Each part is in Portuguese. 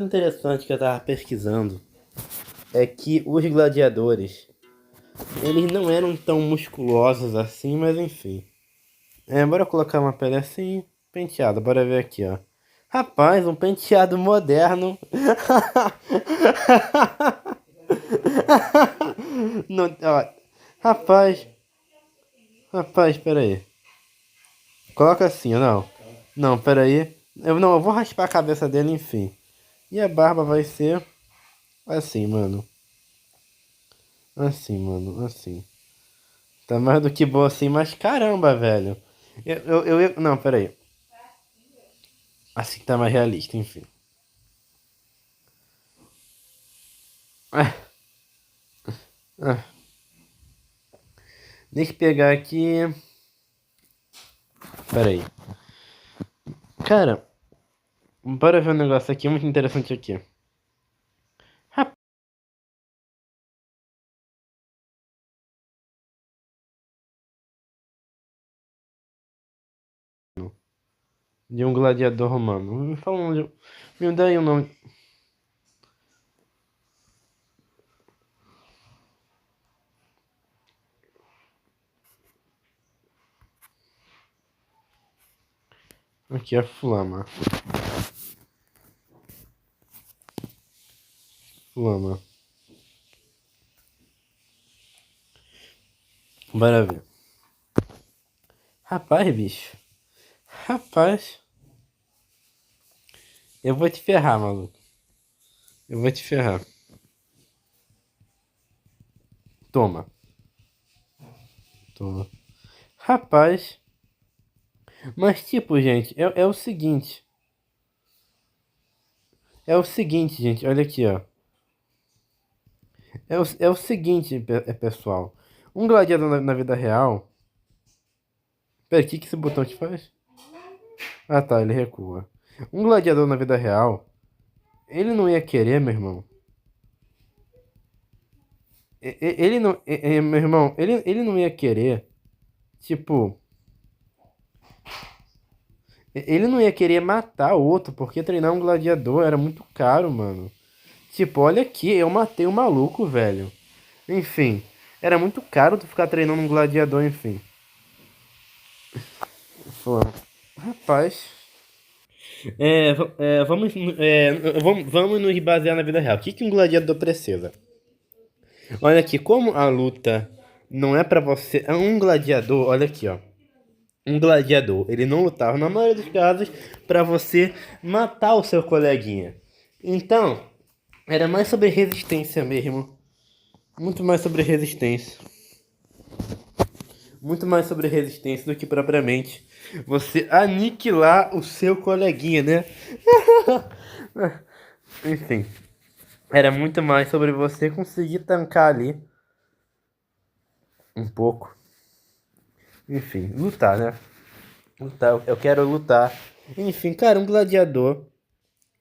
Interessante que eu tava pesquisando é que os gladiadores, eles não eram tão musculosos assim, mas enfim. Bora colocar uma pele assim, penteada, bora ver aqui, ó. Rapaz, um penteado moderno. Não, ó, rapaz, pera aí. Coloca assim, ó, não. Não, pera aí. Eu vou raspar a cabeça dele, enfim. E a barba vai ser assim, mano. Assim, mano, assim. Tá mais do que boa assim, mas caramba, velho. Não, pera aí. Assim tá mais realista, enfim. Ah, ah. Deixa eu pegar aqui. Pera aí. Cara, bora ver um negócio aqui muito interessante aqui. Rapaz, de um gladiador romano. Me fala um nome. Me dá aí um nome. Aqui é Flama. Flama. Bora ver. Rapaz, bicho. Rapaz. Eu vou te ferrar, maluco. Eu vou te ferrar. Toma. Toma. Rapaz. Mas tipo, gente, é o seguinte. É o seguinte, gente. Olha aqui, ó. É o seguinte, pessoal. Um gladiador na vida real. Pera, o que esse botão aqui faz? Ah, tá, ele recua. Um gladiador na vida real, ele não ia querer, meu irmão. Ele não. Meu irmão, ele não ia querer. Tipo. Ele não ia querer matar o outro, porque treinar um gladiador era muito caro, mano. Tipo, olha aqui, eu matei o maluco, velho. Enfim, era muito caro tu ficar treinando um gladiador, enfim. Pô, rapaz. Vamos nos basear na vida real. O que um gladiador precisa? Olha aqui, como a luta não é pra você. É um gladiador, olha aqui, ó. Um gladiador, ele não lutava, na maioria dos casos, pra você matar o seu coleguinha. Então, era mais sobre resistência mesmo. Muito mais sobre resistência. Muito mais sobre resistência do que propriamente você aniquilar o seu coleguinha, né? Enfim, era muito mais sobre você conseguir tancar ali um pouco. Enfim, lutar, né? Lutar, eu quero lutar. Enfim, cara, um gladiador.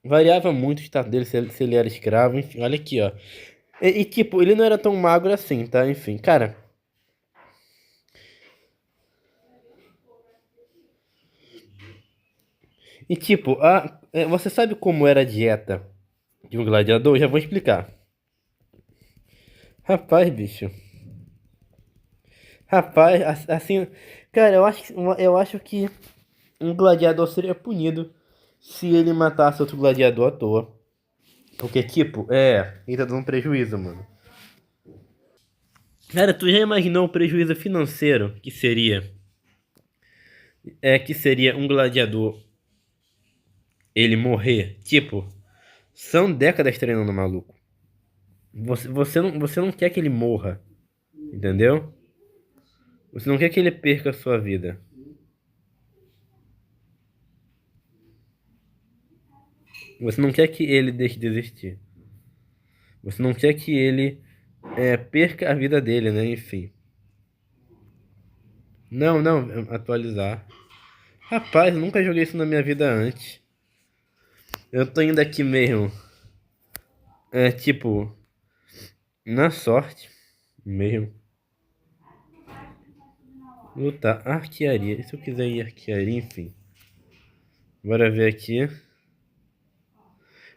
Variava muito o estado dele, se ele era escravo, enfim, olha aqui, ó. Tipo, ele não era tão magro assim, tá? Enfim, cara. E tipo, você sabe como era a dieta de um gladiador? Eu já vou explicar. Rapaz, bicho. Rapaz, assim. Cara, eu acho que um gladiador seria punido se ele matasse outro gladiador à toa. Porque, tipo, ele tá dando um prejuízo, mano. Cara, tu já imaginou o prejuízo financeiro que seria? Que seria um gladiador ele morrer? Tipo, são décadas treinando o maluco. Você não quer que ele morra, entendeu? Você não quer que ele perca a sua vida. Você não quer que ele deixe de existir. Você não quer que ele perca a vida dele, né? Enfim. Não, não, atualizar. Rapaz, eu nunca joguei isso na minha vida antes. Eu tô indo aqui mesmo. Tipo, na sorte mesmo. Lutar, arquearia. E se eu quiser ir arquearia, enfim. Bora ver aqui.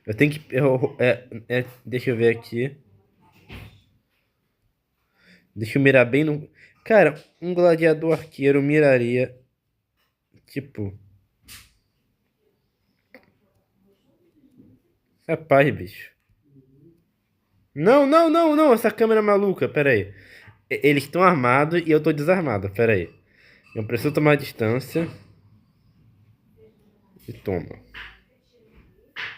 Eu tenho que. Deixa eu ver aqui. Deixa eu mirar bem no. Cara, um gladiador arqueiro miraria. Tipo. Rapaz, bicho. Não, não, não, não. Essa câmera é maluca. Pera aí. Eles estão armados e eu tô desarmado. Pera aí. Eu preciso tomar distância. E toma.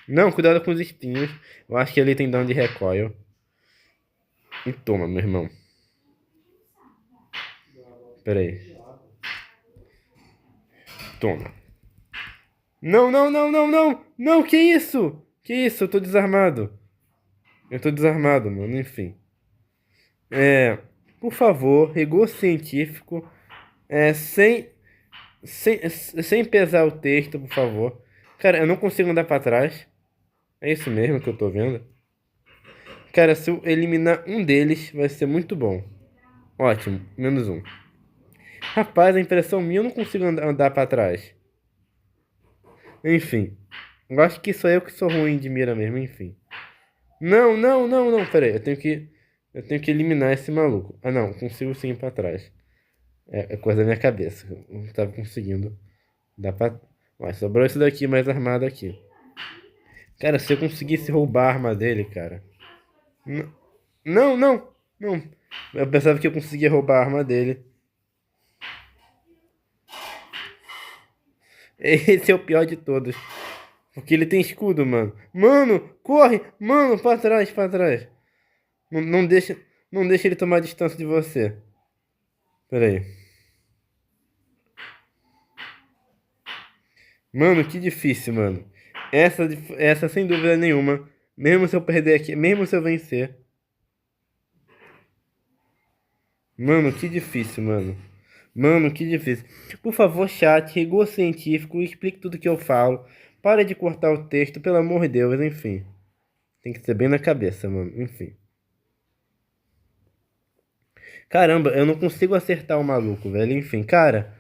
Não, cuidado com os espinhos. Eu acho que ele tem dano de recoil. E toma, meu irmão. Pera aí. Toma. Não, não, não, não, não! Não, que isso? Que isso? Eu tô desarmado. Eu tô desarmado, mano. Enfim. Por favor, rigor científico. Sem, sem pesar o texto, por favor. Cara, eu não consigo andar pra trás. É isso mesmo que eu tô vendo. Cara, se eu eliminar um deles, vai ser muito bom. Ótimo, menos um. Rapaz, a impressão minha eu não consigo andar pra trás. Enfim. Eu acho que sou eu que sou ruim de mira mesmo, enfim. Não, não, não, não, pera aí. Eu tenho que eliminar esse maluco. Ah, não, consigo sim ir pra trás. É coisa da minha cabeça. Eu não tava conseguindo. Dá pra. Mas sobrou esse daqui mais armado aqui. Cara, se eu conseguisse roubar a arma dele, cara. Não, não, não. Eu pensava que eu conseguia roubar a arma dele. Esse é o pior de todos. Porque ele tem escudo, mano. Mano, corre! Mano, pra trás, pra trás. Não, não deixa ele tomar distância de você. Pera aí. Mano, que difícil, mano. Essa sem dúvida nenhuma. Mesmo se eu perder aqui, mesmo se eu vencer. Mano, que difícil, mano. Mano, que difícil. Por favor, chat, rigor científico, explique tudo que eu falo. Para de cortar o texto, pelo amor de Deus, enfim. Tem que ser bem na cabeça, mano. Enfim. Caramba, eu não consigo acertar o maluco, velho. Enfim, cara.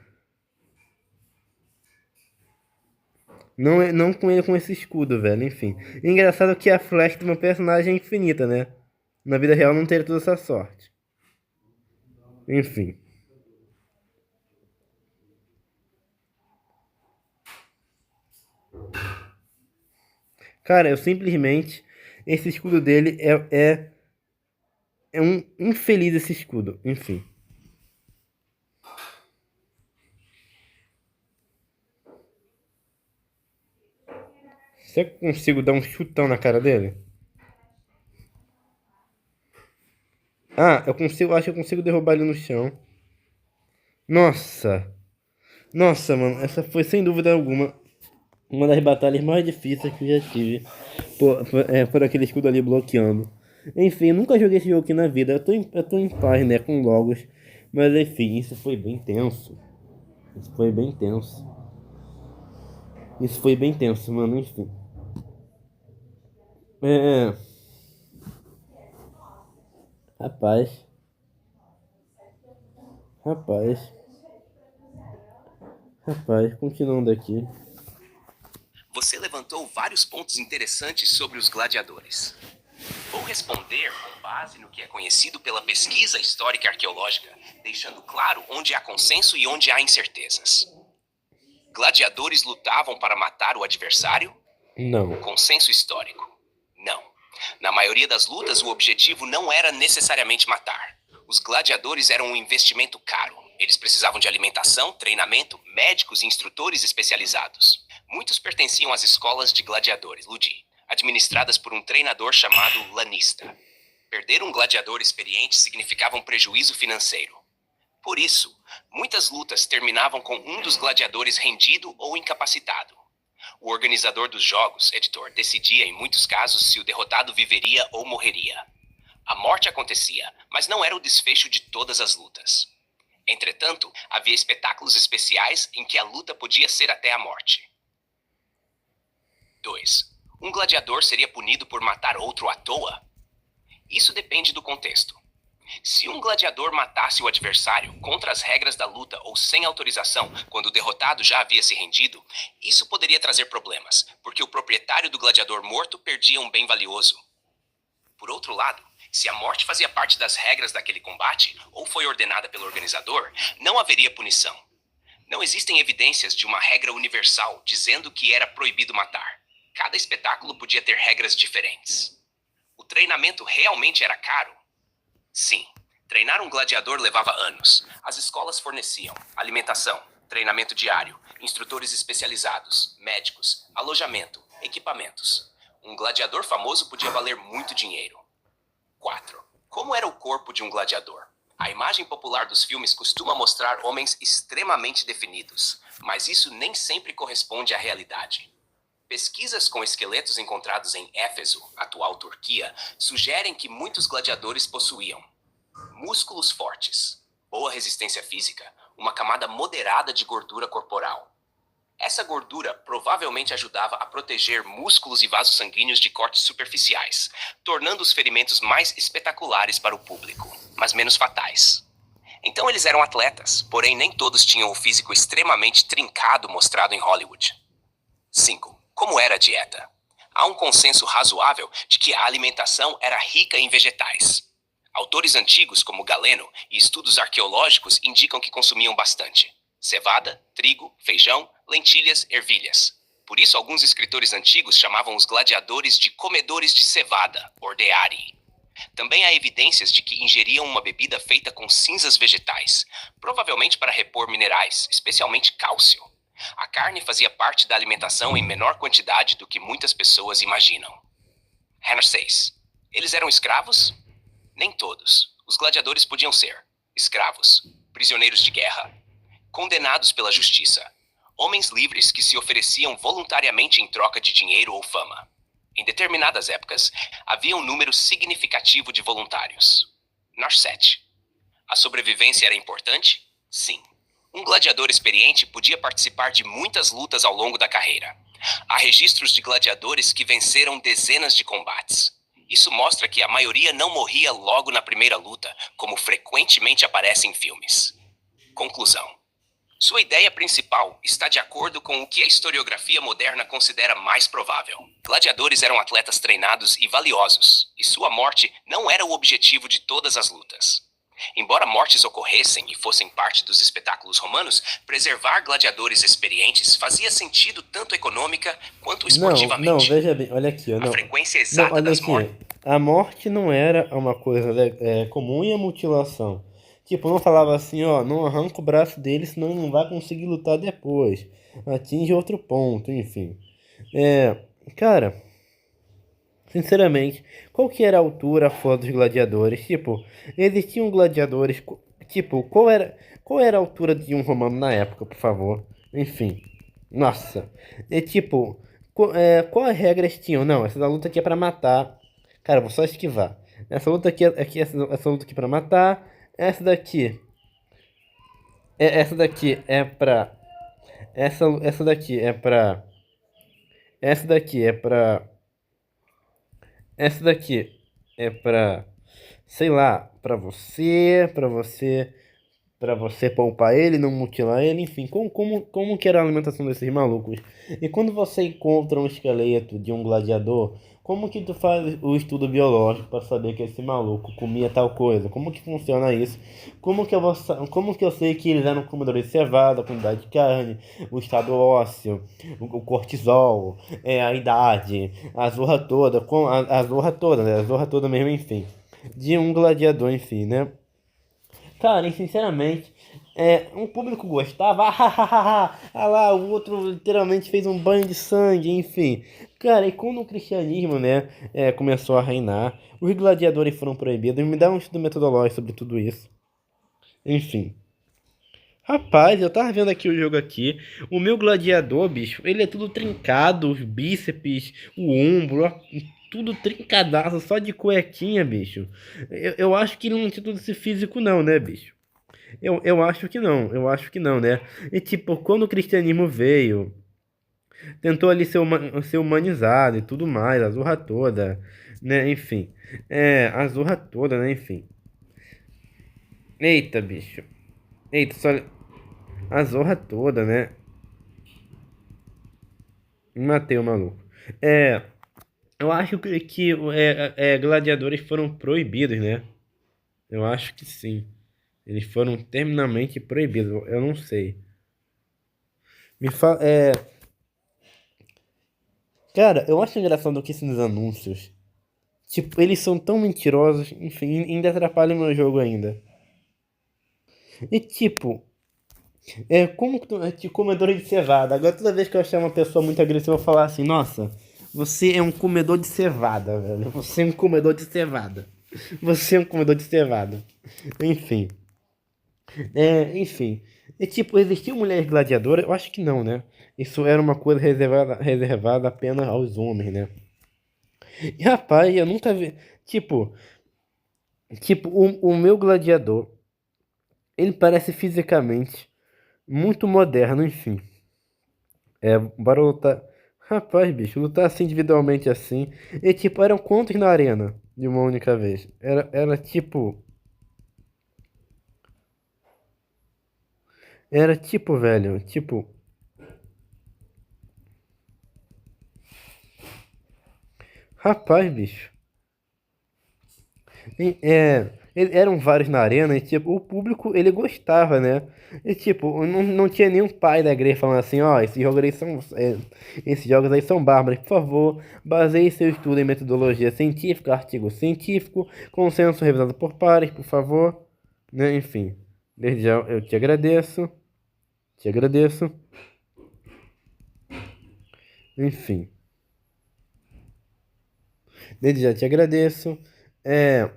Não, não com ele com esse escudo, velho. Enfim. Engraçado que a flash do meu personagem é infinita, né? Na vida real não teria toda essa sorte. Enfim. Cara, eu simplesmente. Esse escudo dele é um infeliz esse escudo. Enfim. Será que eu consigo dar um chutão na cara dele? Ah, eu consigo. Acho que eu consigo derrubar ele no chão. Nossa. Nossa, mano. Essa foi sem dúvida alguma uma das batalhas mais difíceis que eu já tive. Por aquele escudo ali bloqueando. Enfim, eu nunca joguei esse jogo aqui na vida. Eu tô em paz, né? Com logos. Mas enfim, isso foi bem tenso. Isso foi bem tenso. Isso foi bem tenso, mano. Enfim. É. Rapaz. Rapaz. Rapaz, continuando aqui. Você levantou vários pontos interessantes sobre os gladiadores. Vou responder com base no que é conhecido pela pesquisa histórica e arqueológica, deixando claro onde há consenso e onde há incertezas. Gladiadores lutavam para matar o adversário? Não. Consenso histórico. Não. Na maioria das lutas, o objetivo não era necessariamente matar. Os gladiadores eram um investimento caro. Eles precisavam de alimentação, treinamento, médicos e instrutores especializados. Muitos pertenciam às escolas de gladiadores, Ludi, administradas por um treinador chamado lanista. Perder um gladiador experiente significava um prejuízo financeiro. Por isso, muitas lutas terminavam com um dos gladiadores rendido ou incapacitado. O organizador dos jogos, editor, decidia em muitos casos se o derrotado viveria ou morreria. A morte acontecia, mas não era o desfecho de todas as lutas. Entretanto, havia espetáculos especiais em que a luta podia ser até a morte. 2. Um gladiador seria punido por matar outro à toa? Isso depende do contexto. Se um gladiador matasse o adversário contra as regras da luta ou sem autorização, quando o derrotado já havia se rendido, isso poderia trazer problemas, porque o proprietário do gladiador morto perdia um bem valioso. Por outro lado, se a morte fazia parte das regras daquele combate ou foi ordenada pelo organizador, não haveria punição. Não existem evidências de uma regra universal dizendo que era proibido matar. Cada espetáculo podia ter regras diferentes. O treinamento realmente era caro? Sim, treinar um gladiador levava anos. As escolas forneciam alimentação, treinamento diário, instrutores especializados, médicos, alojamento, equipamentos. Um gladiador famoso podia valer muito dinheiro. 4. Como era o corpo de um gladiador? A imagem popular dos filmes costuma mostrar homens extremamente definidos, mas isso nem sempre corresponde à realidade. Pesquisas com esqueletos encontrados em Éfeso, atual Turquia, sugerem que muitos gladiadores possuíam músculos fortes, boa resistência física, uma camada moderada de gordura corporal. Essa gordura provavelmente ajudava a proteger músculos e vasos sanguíneos de cortes superficiais, tornando os ferimentos mais espetaculares para o público, mas menos fatais. Então eles eram atletas, porém nem todos tinham o físico extremamente trincado mostrado em Hollywood. 5. Como era a dieta? Há um consenso razoável de que a alimentação era rica em vegetais. Autores antigos como Galeno e estudos arqueológicos indicam que consumiam bastante cevada, trigo, feijão, lentilhas, ervilhas. Por isso, alguns escritores antigos chamavam os gladiadores de comedores de cevada, ordeari. Também há evidências de que ingeriam uma bebida feita com cinzas vegetais, provavelmente para repor minerais, especialmente cálcio. A carne fazia parte da alimentação em menor quantidade do que muitas pessoas imaginam. Regra 6. Eles eram escravos? Nem todos. Os gladiadores podiam ser escravos, prisioneiros de guerra, condenados pela justiça, homens livres que se ofereciam voluntariamente em troca de dinheiro ou fama. Em determinadas épocas, havia um número significativo de voluntários. 7. A sobrevivência era importante? Sim. Um gladiador experiente podia participar de muitas lutas ao longo da carreira. Há registros de gladiadores que venceram dezenas de combates. Isso mostra que a maioria não morria logo na primeira luta, como frequentemente aparece em filmes. Conclusão. Sua ideia principal está de acordo com o que a historiografia moderna considera mais provável. Gladiadores eram atletas treinados e valiosos, e sua morte não era o objetivo de todas as lutas. Embora mortes ocorressem e fossem parte dos espetáculos romanos, preservar gladiadores experientes fazia sentido tanto econômica quanto esportivamente. Não, veja bem, olha aqui, ó, A não. frequência Não, exata olha das aqui. mortes... A morte não era uma coisa comum e a mutilação. Tipo, não falava assim, ó, não arranca o braço dele, senão ele não vai conseguir lutar depois. Atinge outro ponto, enfim. Cara, sinceramente, qual que era a altura fora dos gladiadores? Tipo, existiam gladiadores, tipo, qual era a altura de um romano na época, por favor? Enfim, nossa. E tipo, qual as regras tinham? Não, essa da luta aqui é pra matar. Cara, eu vou só esquivar. Essa luta aqui essa luta aqui é pra matar. Essa daqui, essa daqui é pra, essa daqui é pra, essa daqui é pra, essa daqui é pra, sei lá, pra você poupar ele, não mutilar ele, enfim, como que era a alimentação desses malucos? E quando você encontra um esqueleto de um gladiador, como que tu faz o estudo biológico para saber que esse maluco comia tal coisa? Como que funciona isso? Como que eu sei que eles eram comedores de cevada, a quantidade de carne, o estado ósseo, o cortisol, a idade, a zorra toda, a zorra toda, né? A zorra toda mesmo, enfim. De um gladiador, enfim, né? Cara, e sinceramente, um público gostava, ah lá, o outro literalmente fez um banho de sangue, enfim. Cara, e quando o cristianismo, né, começou a reinar, os gladiadores foram proibidos, me dá um estudo metodológico sobre tudo isso. Enfim. Rapaz, eu tava vendo aqui o jogo aqui, o meu gladiador, bicho, ele é tudo trincado, os bíceps, o ombro, ó, tudo trincadaço, só de cuequinha, bicho. Eu acho que ele não tinha todo esse físico não, né, bicho? Eu acho que não, né? E tipo, quando o cristianismo veio, tentou ali ser humanizado e tudo mais, a zorra toda, né? Enfim, a zorra toda, né? Enfim. Eita, bicho. Eita, só. A zorra toda, né? Matei o maluco. É. Eu acho que gladiadores foram proibidos, né? Eu acho que sim. Eles foram terminamente proibidos. Eu não sei. Me fala. Cara, eu acho engraçado que esses anúncios. Tipo, eles são tão mentirosos. Enfim, ainda atrapalham o meu jogo ainda. E tipo, como que tu é de comedor de cevada? Agora toda vez que eu achar uma pessoa muito agressiva, eu vou falar assim, nossa, você é um comedor de cevada, velho. Você é um comedor de cevada. Você é um comedor de cevada. Enfim. Enfim. E tipo, existiu mulheres gladiadoras? Eu acho que não, né? Isso era uma coisa reservada apenas aos homens, né? E rapaz, eu nunca vi. Tipo, o meu gladiador, ele parece fisicamente muito moderno, enfim. Bora lutar. Rapaz, bicho, lutar assim individualmente assim. E tipo, eram quantos na arena de uma única vez? Era tipo. Era tipo, velho. Tipo. Rapaz, bicho. Eram vários na arena e, tipo, o público, ele gostava, né? E, tipo, não tinha nenhum pai da igreja falando assim, ó, esses jogos aí são bárbaros, por favor, baseie seu estudo em metodologia científica, artigo científico, consenso revisado por pares, por favor, né? Enfim, desde já eu te agradeço, enfim, desde já te agradeço, é...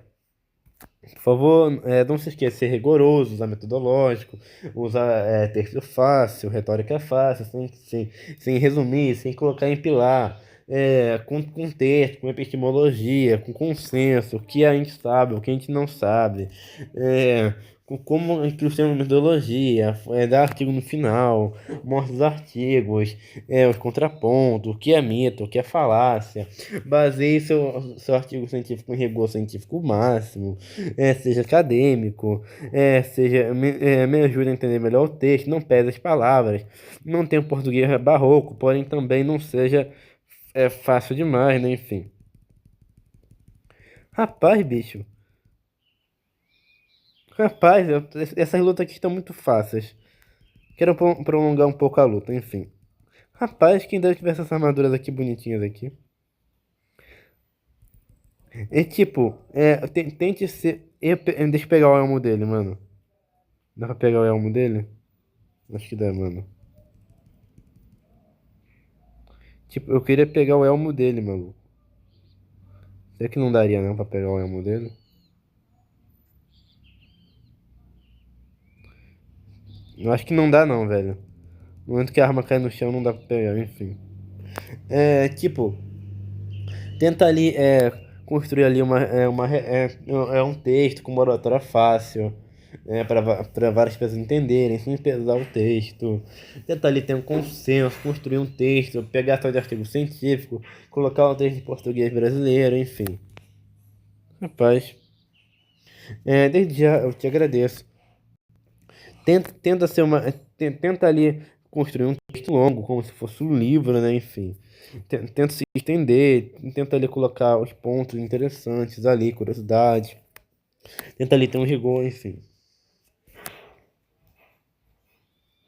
Por favor, não se esqueça de ser rigoroso, usar metodológico, usar texto fácil, retórica fácil, sem resumir, sem colocar em pilar, com texto, com epistemologia, com consenso, o que a gente sabe, o que a gente não sabe, com como inclusão em metodologia, dar artigo no final, mostra os artigos, os contrapontos, o que é mito, o que é falácia, baseie seu artigo científico em rigor científico máximo, seja acadêmico, me ajude a entender melhor o texto, não pese as palavras, não tenha um português barroco, porém também não seja fácil demais, né? Enfim. Rapaz, bicho. Rapaz, essas lutas aqui estão muito fáceis. Quero prolongar um pouco a luta, enfim. Rapaz, quem deve tiver essas armaduras aqui bonitinhas aqui. E tipo, tente ser. Deixa eu pegar o elmo dele, mano. Dá pra pegar o elmo dele? Acho que dá, mano. Tipo, eu queria pegar o elmo dele, maluco. Será que não daria não pra pegar o elmo dele? Eu acho que não dá não, velho. No momento que a arma cai no chão, não dá pra pegar, enfim. Tipo, tenta ali construir ali um texto com uma oratória fácil. Para várias pessoas entenderem, sem pesar o texto. Tenta ali ter um consenso, construir um texto, pegar só de artigo científico, colocar um texto em português brasileiro, enfim. Rapaz, desde já eu te agradeço. Tenta ser tenta ali construir um texto longo, como se fosse um livro, né? Enfim. Tenta se estender, tenta ali colocar os pontos interessantes ali, curiosidade. Tenta ali ter um rigor, enfim.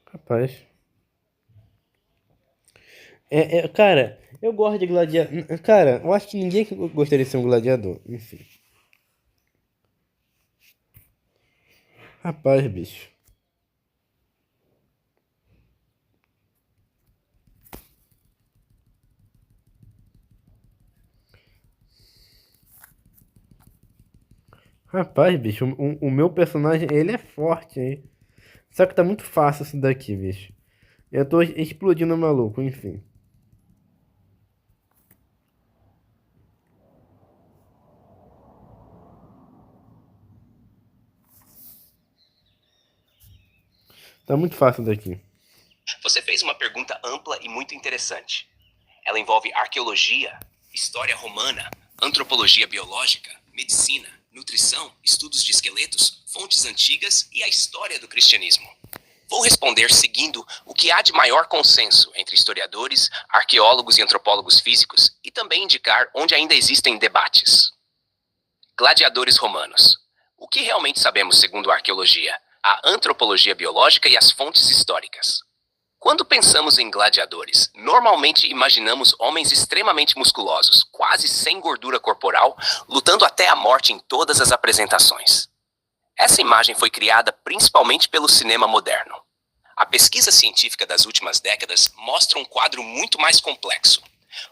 Rapaz. Cara, eu gosto de gladiador. Cara, eu acho que ninguém gostaria de ser um gladiador. Enfim. Rapaz, bicho. Rapaz, bicho, o meu personagem, ele é forte, hein? Só que tá muito fácil isso daqui, bicho. Eu tô explodindo o maluco, enfim. Tá muito fácil daqui. Você fez uma pergunta ampla e muito interessante. Ela envolve arqueologia, história romana, antropologia biológica, medicina, nutrição, estudos de esqueletos, fontes antigas e a história do cristianismo. Vou responder seguindo o que há de maior consenso entre historiadores, arqueólogos e antropólogos físicos e também indicar onde ainda existem debates. Gladiadores romanos. O que realmente sabemos segundo a arqueologia, a antropologia biológica e as fontes históricas? Quando pensamos em gladiadores, normalmente imaginamos homens extremamente musculosos, quase sem gordura corporal, lutando até a morte em todas as apresentações. Essa imagem foi criada principalmente pelo cinema moderno. A pesquisa científica das últimas décadas mostra um quadro muito mais complexo.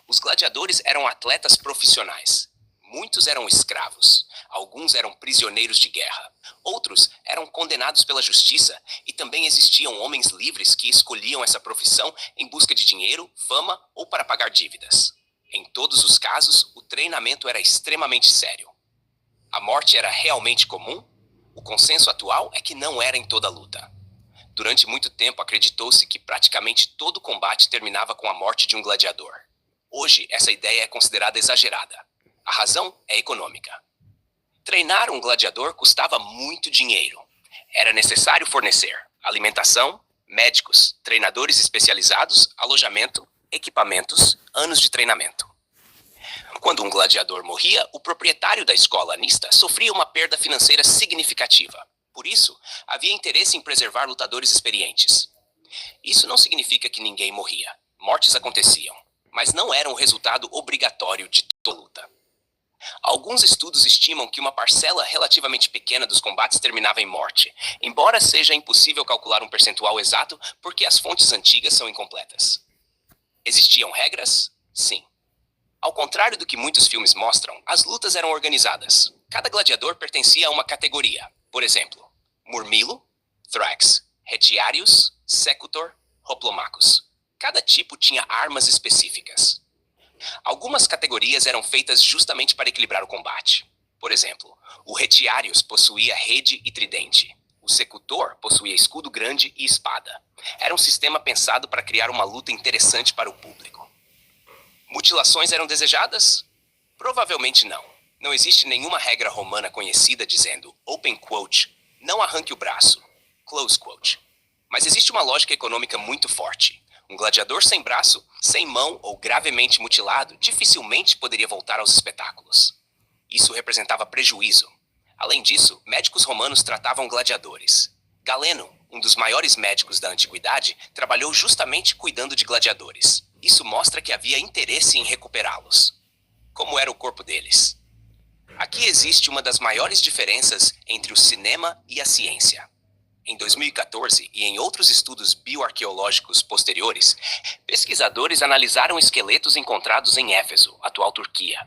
Os gladiadores eram atletas profissionais. Muitos eram escravos, alguns eram prisioneiros de guerra, outros eram condenados pela justiça e também existiam homens livres que escolhiam essa profissão em busca de dinheiro, fama ou para pagar dívidas. Em todos os casos, o treinamento era extremamente sério. A morte era realmente comum? O consenso atual é que não era em toda luta. Durante muito tempo acreditou-se que praticamente todo combate terminava com a morte de um gladiador. Hoje, essa ideia é considerada exagerada. A razão é econômica. Treinar um gladiador custava muito dinheiro. Era necessário fornecer alimentação, médicos, treinadores especializados, alojamento, equipamentos, anos de treinamento. Quando um gladiador morria, o proprietário da escola anista sofria uma perda financeira significativa. Por isso, havia interesse em preservar lutadores experientes. Isso não significa que ninguém morria. Mortes aconteciam, mas não eram um resultado obrigatório de toda luta. Alguns estudos estimam que uma parcela relativamente pequena dos combates terminava em morte, embora seja impossível calcular um percentual exato porque as fontes antigas são incompletas. Existiam regras? Sim. Ao contrário do que muitos filmes mostram, as lutas eram organizadas. Cada gladiador pertencia a uma categoria. Por exemplo, Murmilo, Thrax, Retiarius, Secutor, Hoplomachus. Cada tipo tinha armas específicas. Algumas categorias eram feitas justamente para equilibrar o combate. Por exemplo, o Retiarius possuía rede e tridente. O Secutor possuía escudo grande e espada. Era um sistema pensado para criar uma luta interessante para o público. Mutilações eram desejadas? Provavelmente não. Não existe nenhuma regra romana conhecida dizendo, open quote, não arranque o braço, close quote. Mas existe uma lógica econômica muito forte. Um gladiador sem braço, sem mão ou gravemente mutilado dificilmente poderia voltar aos espetáculos. Isso representava prejuízo. Além disso, médicos romanos tratavam gladiadores. Galeno, um dos maiores médicos da antiguidade, trabalhou justamente cuidando de gladiadores. Isso mostra que havia interesse em recuperá-los. Como era o corpo deles? Aqui existe uma das maiores diferenças entre o cinema e a ciência. Em 2014 e em outros estudos bioarqueológicos posteriores, pesquisadores analisaram esqueletos encontrados em Éfeso, atual Turquia.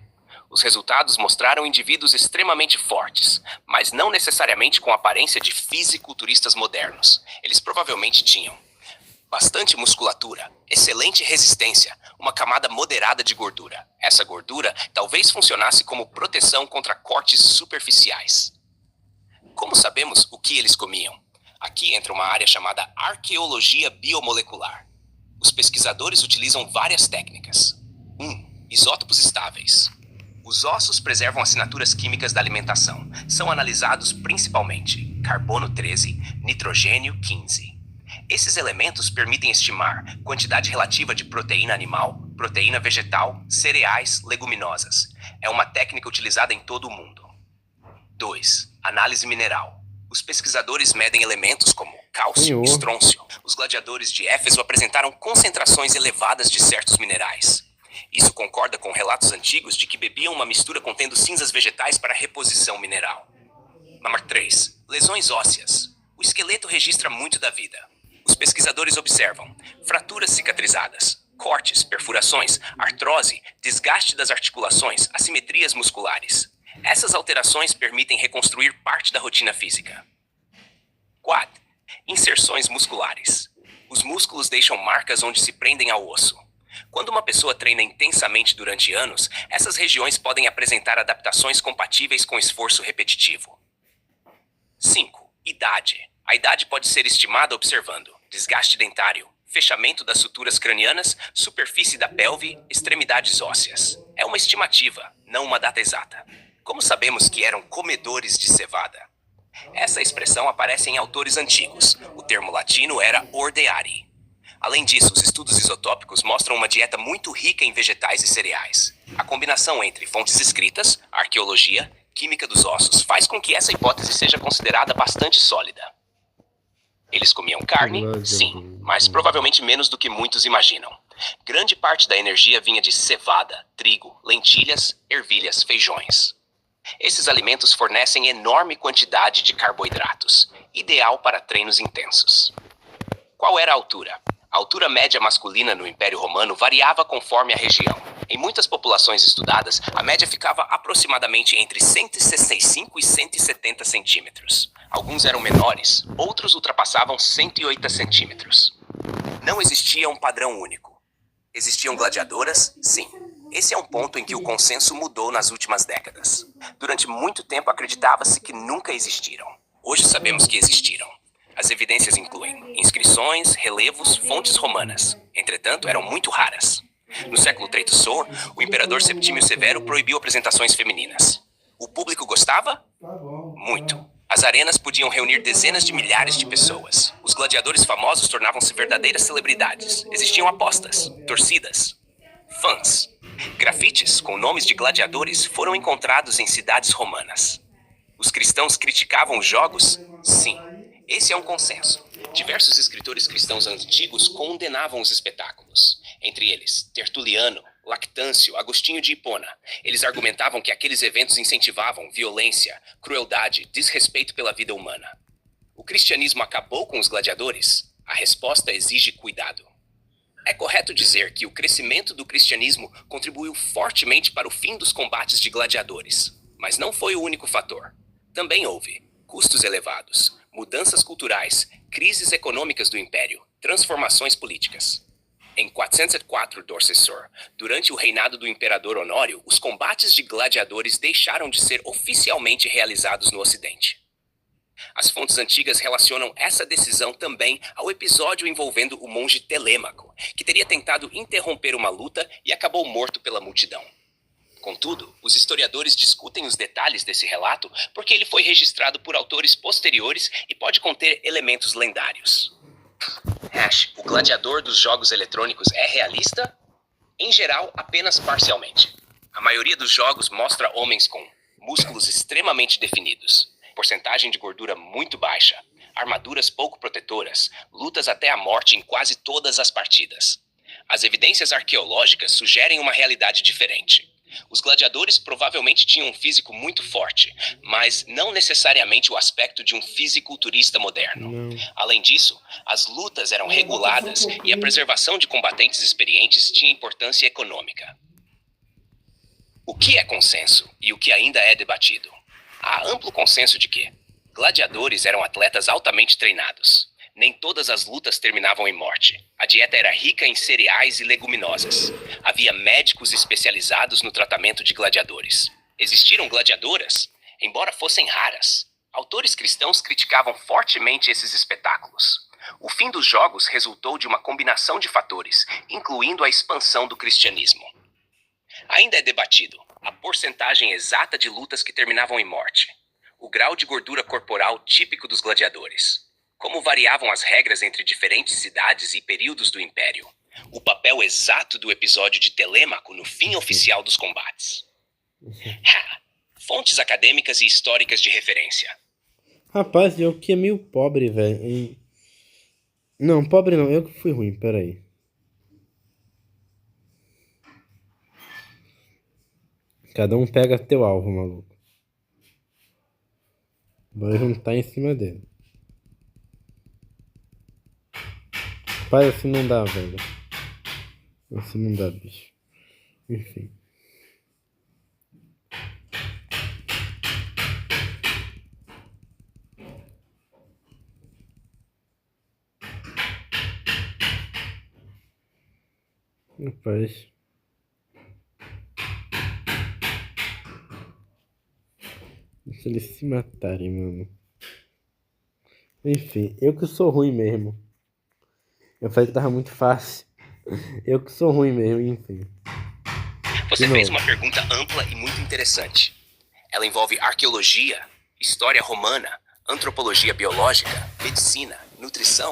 Os resultados mostraram indivíduos extremamente fortes, mas não necessariamente com aparência de fisiculturistas modernos. Eles provavelmente tinham bastante musculatura, excelente resistência, uma camada moderada de gordura. Essa gordura talvez funcionasse como proteção contra cortes superficiais. Como sabemos o que eles comiam? Aqui entra uma área chamada arqueologia biomolecular. Os pesquisadores utilizam várias técnicas. 1. Isótopos estáveis. Os ossos preservam assinaturas químicas da alimentação. São analisados principalmente carbono 13, nitrogênio 15. Esses elementos permitem estimar quantidade relativa de proteína animal, proteína vegetal, cereais, leguminosas. É uma técnica utilizada em todo o mundo. 2. Análise mineral. Os pesquisadores medem elementos como cálcio e estrôncio. Os gladiadores de Éfeso apresentaram concentrações elevadas de certos minerais. Isso concorda com relatos antigos de que bebiam uma mistura contendo cinzas vegetais para reposição mineral. Número 3. Lesões ósseas. O esqueleto registra muito da vida. Os pesquisadores observam fraturas cicatrizadas, cortes, perfurações, artrose, desgaste das articulações, assimetrias musculares. Essas alterações permitem reconstruir parte da rotina física. 4. Inserções musculares. Os músculos deixam marcas onde se prendem ao osso. Quando uma pessoa treina intensamente durante anos, essas regiões podem apresentar adaptações compatíveis com esforço repetitivo. 5. Idade. A idade pode ser estimada observando desgaste dentário, fechamento das suturas cranianas, superfície da pelve, extremidades ósseas. É uma estimativa, não uma data exata. Como sabemos que eram comedores de cevada? Essa expressão aparece em autores antigos. O termo latino era ordeari. Além disso, os estudos isotópicos mostram uma dieta muito rica em vegetais e cereais. A combinação entre fontes escritas, arqueologia, química dos ossos faz com que essa hipótese seja considerada bastante sólida. Eles comiam carne? Sim, mas provavelmente menos do que muitos imaginam. Grande parte da energia vinha de cevada, trigo, lentilhas, ervilhas, feijões. Esses alimentos fornecem enorme quantidade de carboidratos, ideal para treinos intensos. Qual era a altura? A altura média masculina no Império Romano variava conforme a região. Em muitas populações estudadas, a média ficava aproximadamente entre 165 e 170 centímetros. Alguns eram menores, outros ultrapassavam 108 centímetros. Não existia um padrão único. Existiam gladiadoras? Sim. Esse é um ponto em que o consenso mudou nas últimas décadas. Durante muito tempo acreditava-se que nunca existiram. Hoje sabemos que existiram. As evidências incluem inscrições, relevos, fontes romanas. Entretanto, eram muito raras. No século III, o imperador Septímio Severo proibiu apresentações femininas. O público gostava? Muito. As arenas podiam reunir dezenas de milhares de pessoas. Os gladiadores famosos tornavam-se verdadeiras celebridades. Existiam apostas, torcidas, fãs. Grafites com nomes de gladiadores foram encontrados em cidades romanas. Os cristãos criticavam os jogos? Sim. Esse é um consenso. Diversos escritores cristãos antigos condenavam os espetáculos. Entre eles, Tertuliano, Lactâncio, Agostinho de Hipona. Eles argumentavam que aqueles eventos incentivavam violência, crueldade, desrespeito pela vida humana. O cristianismo acabou com os gladiadores? A resposta exige cuidado. É correto dizer que o crescimento do cristianismo contribuiu fortemente para o fim dos combates de gladiadores. Mas não foi o único fator. Também houve custos elevados, mudanças culturais, crises econômicas do império, transformações políticas. Em 404 d.C., durante o reinado do imperador Honório, os combates de gladiadores deixaram de ser oficialmente realizados no Ocidente. As fontes antigas relacionam essa decisão também ao episódio envolvendo o monge Telêmaco, que teria tentado interromper uma luta e acabou morto pela multidão. Contudo, os historiadores discutem os detalhes desse relato porque ele foi registrado por autores posteriores e pode conter elementos lendários. O gladiador dos jogos eletrônicos é realista? Em geral, apenas parcialmente. A maioria dos jogos mostra homens com músculos extremamente definidos, porcentagem de gordura muito baixa, armaduras pouco protetoras, lutas até a morte em quase todas as partidas. As evidências arqueológicas sugerem uma realidade diferente. Os gladiadores provavelmente tinham um físico muito forte, mas não necessariamente o aspecto de um fisiculturista moderno. Além disso, as lutas eram reguladas e a preservação de combatentes experientes tinha importância econômica. O que é consenso e o que ainda é debatido? Há amplo consenso de que gladiadores eram atletas altamente treinados. Nem todas as lutas terminavam em morte. A dieta era rica em cereais e leguminosas. Havia médicos especializados no tratamento de gladiadores. Existiram gladiadoras, embora fossem raras. Autores cristãos criticavam fortemente esses espetáculos. O fim dos jogos resultou de uma combinação de fatores, incluindo a expansão do cristianismo. Ainda é debatido a porcentagem exata de lutas que terminavam em morte, o grau de gordura corporal típico dos gladiadores, como variavam as regras entre diferentes cidades e períodos do Império, o papel exato do episódio de Telêmaco no fim oficial dos combates. Fontes acadêmicas e históricas de referência. Rapaz, eu que é meio pobre, velho. Não, pobre não, eu que fui ruim, peraí. Cada um pega teu alvo, maluco. Vou juntar em cima dele. Rapaz, assim não dá, velho. Assim não dá, bicho. Enfim. Rapaz. Deixa eles se matarem, mano. Enfim, eu que sou ruim mesmo. Eu falei que tava muito fácil. Eu que sou ruim mesmo, enfim. Você fez uma pergunta ampla e muito interessante. Ela envolve arqueologia, história romana, antropologia biológica, medicina, nutrição,